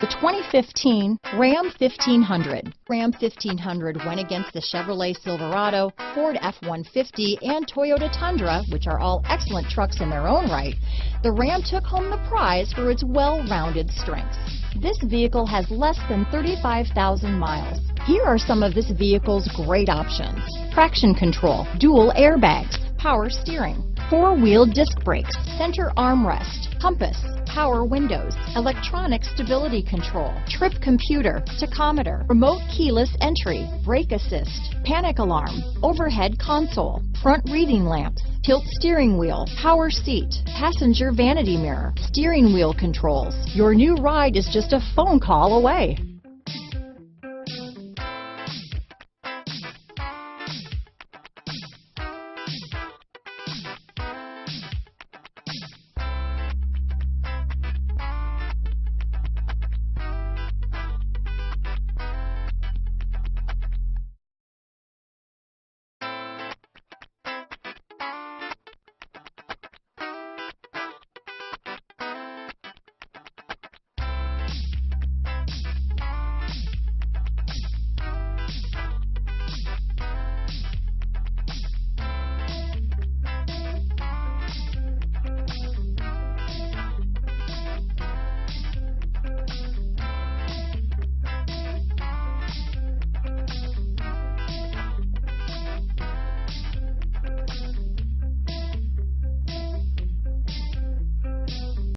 The 2015 Ram 1500. Ram 1500 went against the Chevrolet Silverado, Ford F-150, and Toyota Tundra, which are all excellent trucks in their own right. The Ram took home the prize for its well-rounded strengths. This vehicle has less than 35,000 miles. Here are some of this vehicle's great options: traction control, dual airbags, power steering, four-wheel disc brakes, center armrest, compass, power windows, electronic stability control, trip computer, tachometer, remote keyless entry, brake assist, panic alarm, overhead console, front reading lamps, tilt steering wheel, power seat, passenger vanity mirror, steering wheel controls. Your new ride is just a phone call away.